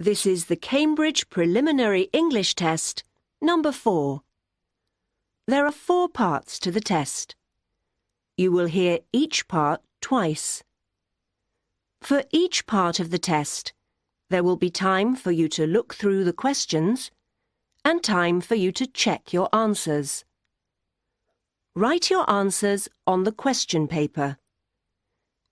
This is the Cambridge Preliminary English Test, number 4. There are 4 parts to the test. You will hear each part twice. For each part of the test, there will be time for you to look through the questions and time for you to check your answers. Write your answers on the question paper.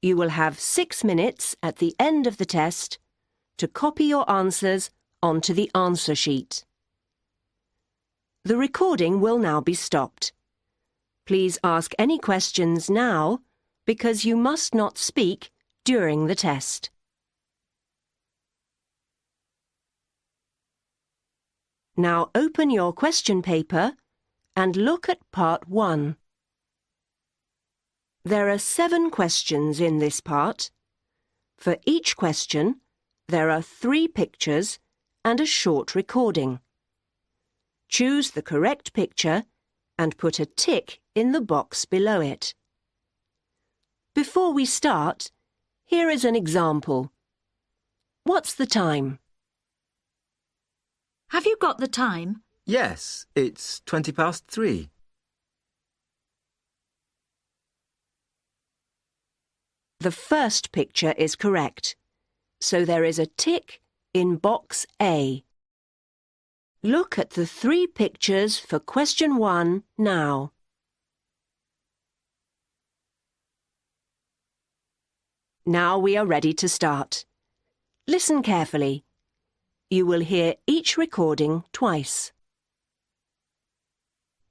You will have 6 minutes at the end of the test to copy your answers onto the answer sheet. The recording will now be stopped. Please ask any questions now because you must not speak during the test. Now open your question paper and look at part 1. There are 7 questions in this part. For each question, there are 3 pictures and a short recording. Choose the correct picture and put a tick in the box below it. Before we start, here is an example. What's the time? Have you got the time? Yes, it's 3:20. The first picture is correct, so there is a tick in box A. Look at the 3 pictures for question 1 now. Now we are ready to start. Listen carefully. You will hear each recording twice.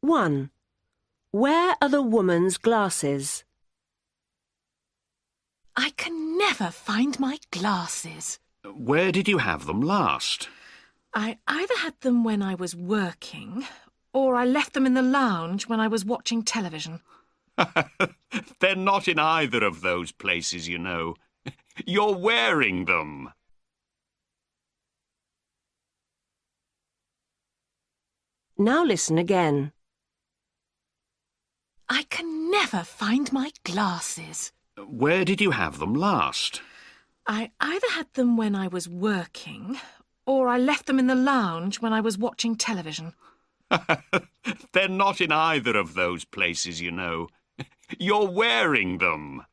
1. Where are the woman's glasses? I can never find my glasses. Where did you have them last? I either had them when I was working, or I left them in the lounge when I was watching television. They're not in either of those places, you know. You're wearing them. Now listen again. I can never find my glasses. Where did you have them last? I either had them when I was working, or I left them in the lounge when I was watching television. They're not in either of those places, you know. You're wearing them.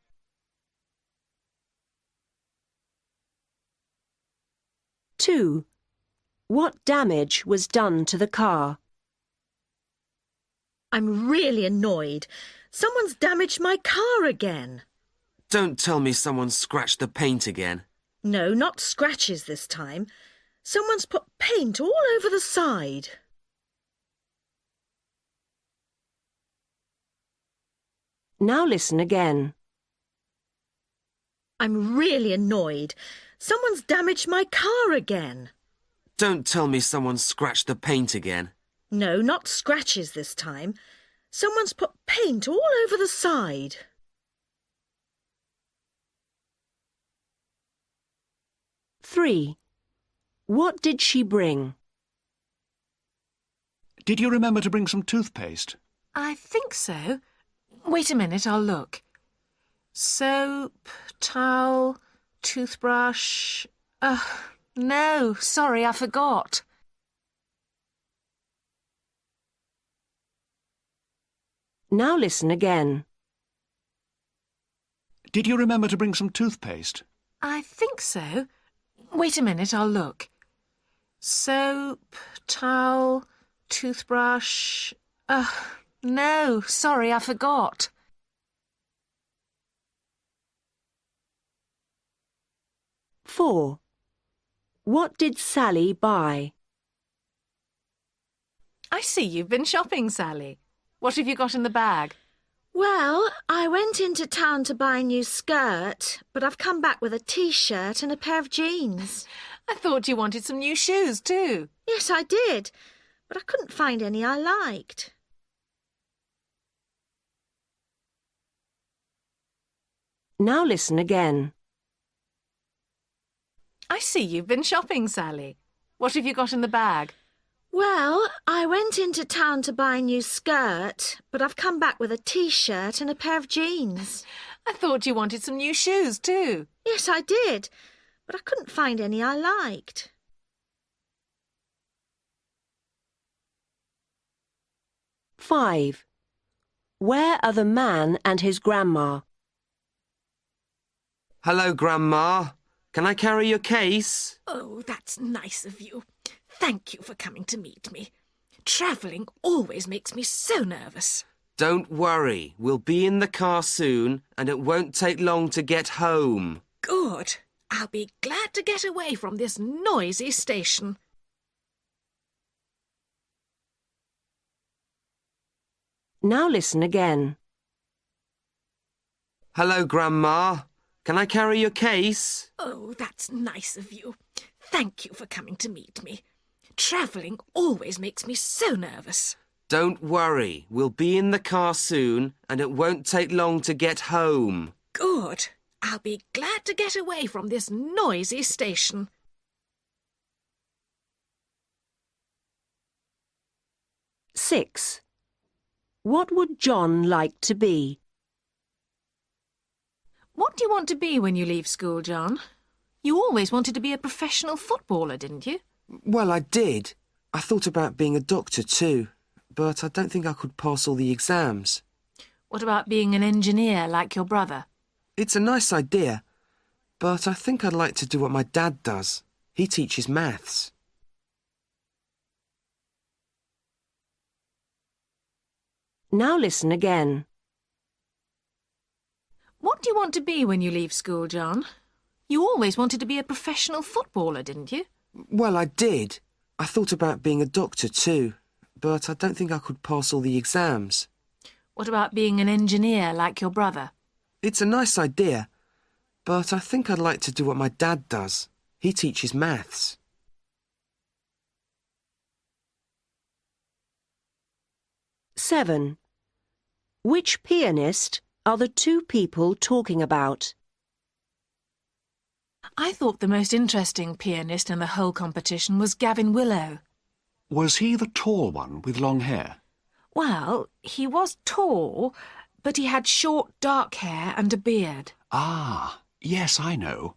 Two. What damage was done to the car? I'm really annoyed. Someone's damaged my car again. Don't tell me someone scratched the paint again. No, not scratches this time. Someone's put paint all over the side. Now listen again. I'm really annoyed. Someone's damaged my car again. Don't tell me someone scratched the paint again. No, not scratches this time. Someone's put paint all over the side. Three. What did she bring? Did you remember to bring some toothpaste? I think so. Wait a minute, I'll look. Soap, towel, toothbrush... no, sorry, I forgot. Now listen again. Did you remember to bring some toothpaste? I think so. Wait a minute, I'll look. Soap, towel, toothbrush... no, sorry, I forgot. Four. What did Sally buy? I see you've been shopping, Sally. What have you got in the bag? Well, I went into town to buy a new skirt, but I've come back with a T-shirt and a pair of jeans. I thought you wanted some new shoes too. Yes, I did, but I couldn't find any I liked. Now listen again. I see you've been shopping, Sally. What have you got in the bag? Well, I went into town to buy a new skirt, but I've come back with a T-shirt and a pair of jeans. I thought you wanted some new shoes too. Yes, I did, but I couldn't find any I liked. 5. Where are the man and his grandma? Hello, Grandma. Can I carry your case? Oh, that's nice of you. Thank you for coming to meet me. Travelling always makes me so nervous. Don't worry. We'll be in the car soon, and it won't take long to get home. Good. I'll be glad to get away from this noisy station. Now listen again. Hello, Grandma. Can I carry your case? Oh, that's nice of you. Thank you for coming to meet me. Travelling always makes me so nervous. Don't worry. We'll be in the car soon, and it won't take long to get home. Good. I'll be glad to get away from this noisy station. Six. What would John like to be? What do you want to be when you leave school, John? You always wanted to be a professional footballer, didn't you? Well, I did. I thought about being a doctor too, but I don't think I could pass all the exams. What about being an engineer like your brother? It's a nice idea, but I think I'd like to do what my dad does. He teaches maths. Now listen again. What do you want to be when you leave school, John? You always wanted to be a professional footballer, didn't you? Well, I did. I thought about being a doctor too, but I don't think I could pass all the exams. What about being an engineer like your brother? It's a nice idea, but I think I'd like to do what my dad does. He teaches maths. Seven. Which pianist are the two people talking about? I thought the most interesting pianist in the whole competition was Gavin Willow. Was he the tall one with long hair? Well, he was tall, but he had short, dark hair and a beard. Ah, yes, I know.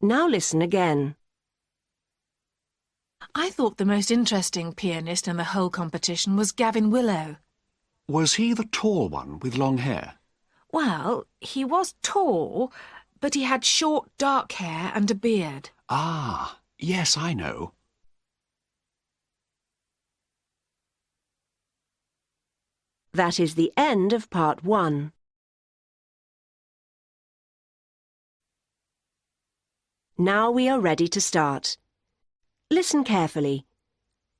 Now listen again. I thought the most interesting pianist in the whole competition was Gavin Willow. Was he the tall one with long hair? Well, he was tall, but he had short, dark hair and a beard. Ah, yes, I know. That is the end of part 1. Now we are ready to start. Listen carefully.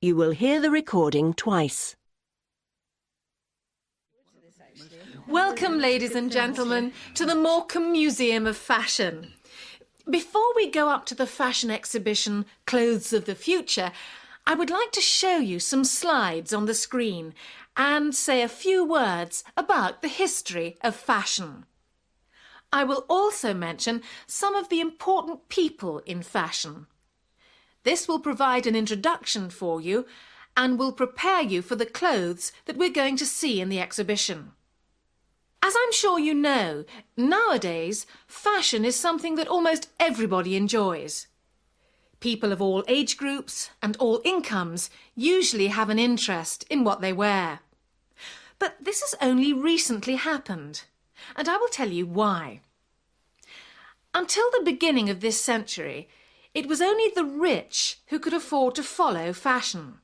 You will hear the recording twice. Welcome, ladies and gentlemen, to the Morecambe Museum of Fashion. Before we go up to the fashion exhibition Clothes of the Future, I would like to show you some slides on the screen and say a few words about the history of fashion. I will also mention some of the important people in fashion. This will provide an introduction for you and will prepare you for the clothes that we're going to see in the exhibition. As I'm sure you know, nowadays fashion is something that almost everybody enjoys. People of all age groups and all incomes usually have an interest in what they wear. But this has only recently happened, and I will tell you why. Until the beginning of this century, it was only the rich who could afford to follow fashion.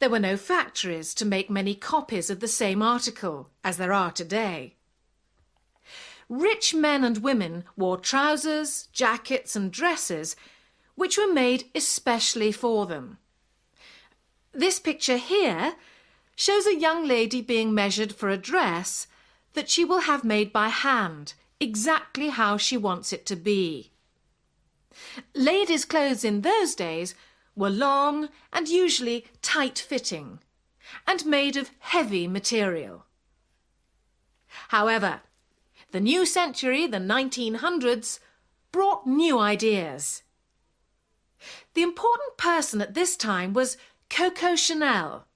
There were no factories to make many copies of the same article as there are today. Rich men and women wore trousers, jackets and dresses which were made especially for them. This picture here shows a young lady being measured for a dress that she will have made by hand, exactly how she wants it to be. Ladies' clothes in those days were long and usually tight-fitting and made of heavy material. However, the new century, the 1900s, brought new ideas. The important person at this time was Coco Chanel,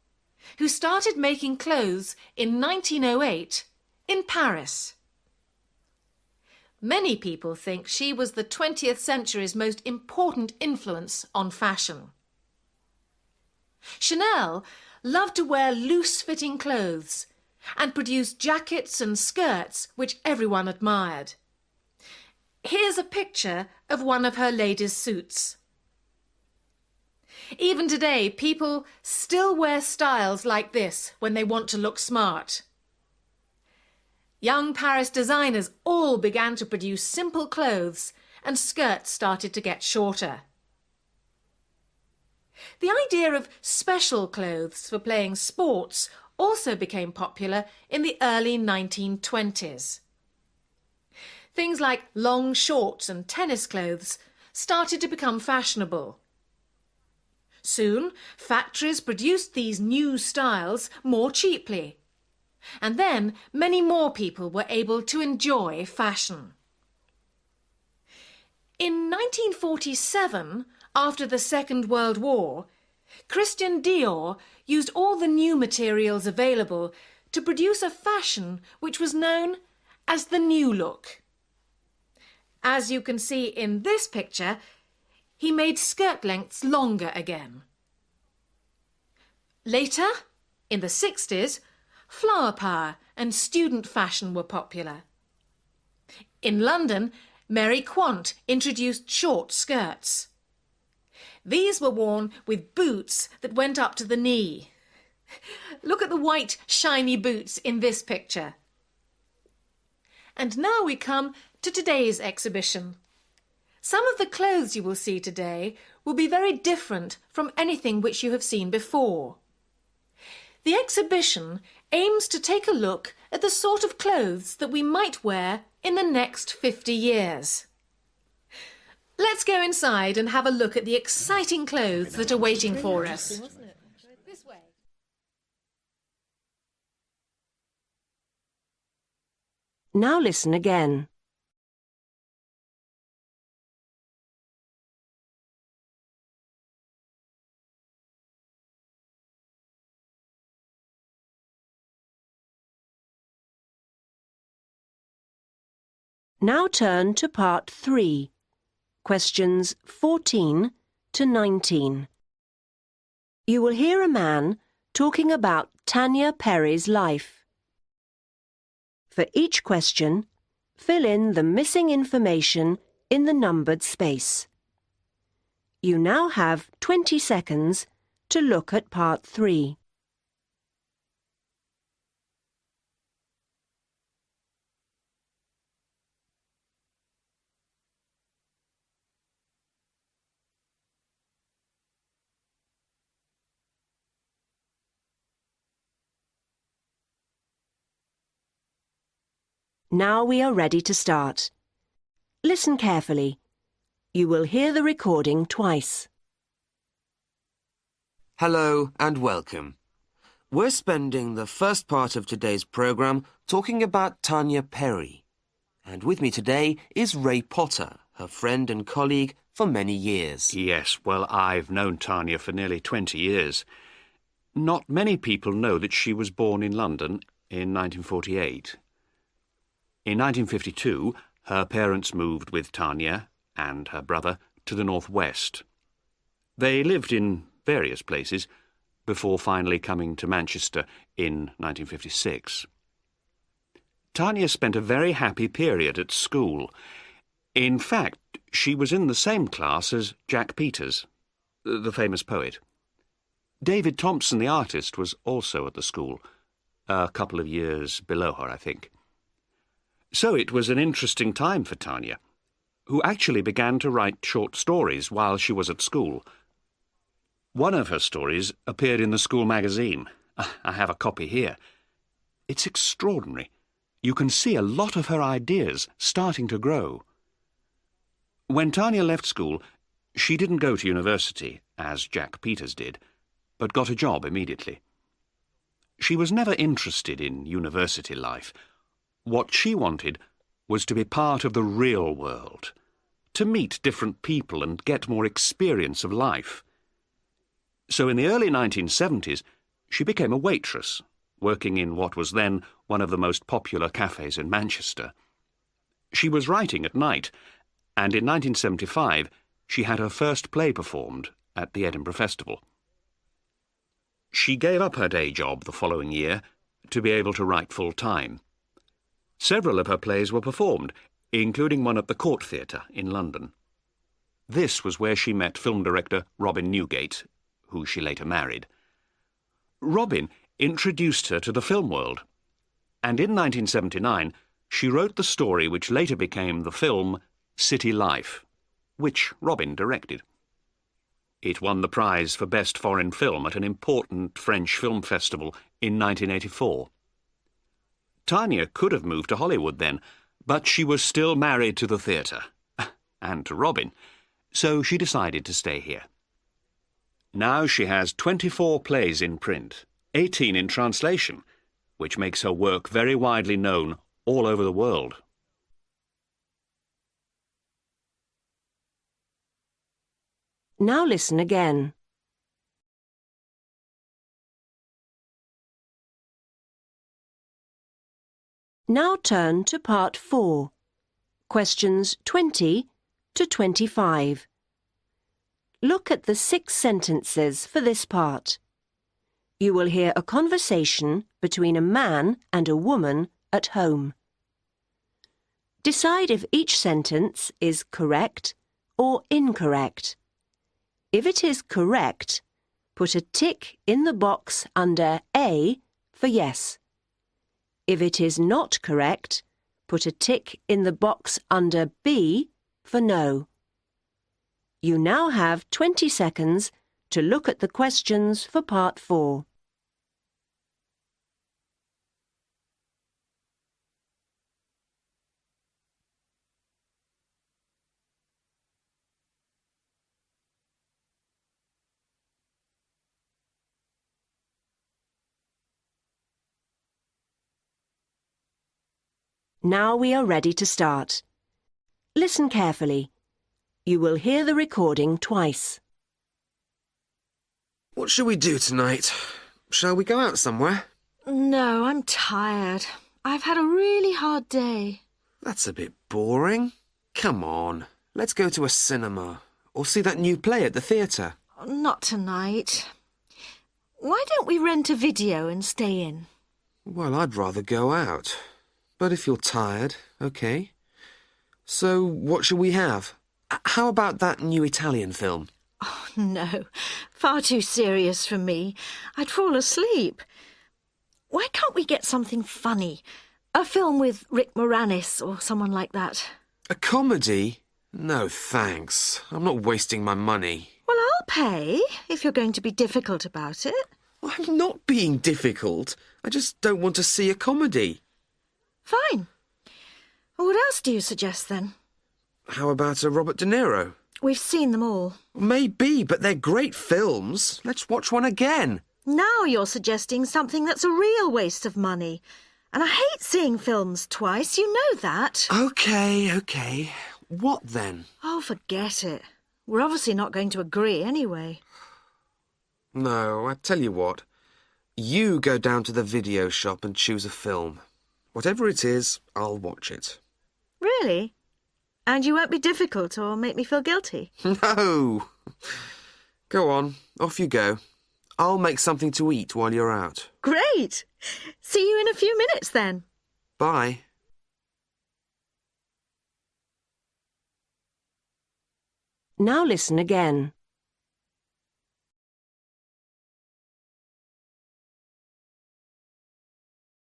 who started making clothes in 1908 in Paris. Many people think she was the 20th century's most important influence on fashion. Chanel loved to wear loose-fitting clothes and produced jackets and skirts which everyone admired. Here's a picture of one of her latest suits. Even today, people still wear styles like this when they want to look smart. Young Paris designers all began to produce simple clothes, and skirts started to get shorter. The idea of special clothes for playing sports also became popular in the early 1920s. Things like long shorts and tennis clothes started to become fashionable. Soon, factories produced these new styles more cheaply. And then many more people were able to enjoy fashion. In 1947, after the Second World War, Christian Dior used all the new materials available to produce a fashion which was known as the New Look. As you can see in this picture, he made skirt lengths longer again. Later, in the 60s, flower power and student fashion were popular. In London, Mary Quant introduced short skirts. These were worn with boots that went up to the knee. Look at the white, shiny boots in this picture. And now we come to today's exhibition. Some of the clothes you will see today will be very different from anything which you have seen before. The exhibition aims to take a look at the sort of clothes that we might wear in the next 50 years. Let's go inside and have a look at the exciting clothes that are waiting for us. This way. Now listen again. Now turn to part 3, questions 14 to 19. You will hear a man talking about Tanya Perry's life. For each question, fill in the missing information in the numbered space. You now have 20 seconds to look at part 3. Now we are ready to start. Listen carefully. You will hear the recording twice. Hello and welcome. We're spending the first part of today's programme talking about Tanya Perry. And with me today is Ray Potter, her friend and colleague for many years. Yes, well, I've known Tanya for nearly 20 years. Not many people know that she was born in London in 1948. In 1952, her parents moved with Tanya and her brother to the northwest. They lived in various places before finally coming to Manchester in 1956. Tanya spent a very happy period at school. In fact, she was in the same class as Jack Peters, the famous poet. David Thompson, the artist, was also at the school, a couple of years below her, I think. So it was an interesting time for Tanya, who actually began to write short stories while she was at school. One of her stories appeared in the school magazine. I have a copy here. It's extraordinary. You can see a lot of her ideas starting to grow. When Tanya left school, she didn't go to university, as Jack Peters did, but got a job immediately. She was never interested in university life. What she wanted was to be part of the real world, to meet different people and get more experience of life. So in the early 1970s, she became a waitress, working in what was then one of the most popular cafes in Manchester. She was writing at night, and in 1975 she had her first play performed at the Edinburgh Festival. She gave up her day job the following year to be able to write full-time. Several of her plays were performed, including one at the Court Theatre in London. This was where she met film director Robin Newgate, who she later married. Robin introduced her to the film world, and in 1979 she wrote the story which later became the film City Life, which Robin directed. It won the prize for Best Foreign Film at an important French film festival in 1984. Tanya could have moved to Hollywood then, but she was still married to the theatre, and to Robin, so she decided to stay here. Now she has 24 plays in print, 18 in translation, which makes her work very widely known all over the world. Now listen again. Now turn to Part 4, questions 20 to 25. Look at the 6 sentences for this part. You will hear a conversation between a man and a woman at home. Decide if each sentence is correct or incorrect. If it is correct, put a tick in the box under A for yes. If it is not correct, put a tick in the box under B for no. You now have 20 seconds to look at the questions for Part 4. Now we are ready to start. Listen carefully. You will hear the recording twice. What shall we do tonight? Shall we go out somewhere? No, I'm tired. I've had a really hard day. That's a bit boring. Come on, let's go to a cinema or see that new play at the theatre. Not tonight. Why don't we rent a video and stay in? Well, I'd rather go out. But if you're tired, OK. So what shall we have? How about that new Italian film? Oh, no. Far too serious for me. I'd fall asleep. Why can't we get something funny? A film with Rick Moranis or someone like that. A comedy? No, thanks. I'm not wasting my money. Well, I'll pay if you're going to be difficult about it. I'm not being difficult. I just don't want to see a comedy. Fine. What else do you suggest, then? How about a Robert De Niro? We've seen them all. Maybe, but they're great films. Let's watch one again. Now you're suggesting something that's a real waste of money. And I hate seeing films twice, you know that. OK. What then? Oh, forget it. We're obviously not going to agree anyway. No, I tell you what. You go down to the video shop and choose a film. Whatever it is, I'll watch it. Really? And you won't be difficult or make me feel guilty? No! Go on, off you go. I'll make something to eat while you're out. Great! See you in a few minutes then. Bye. Now listen again.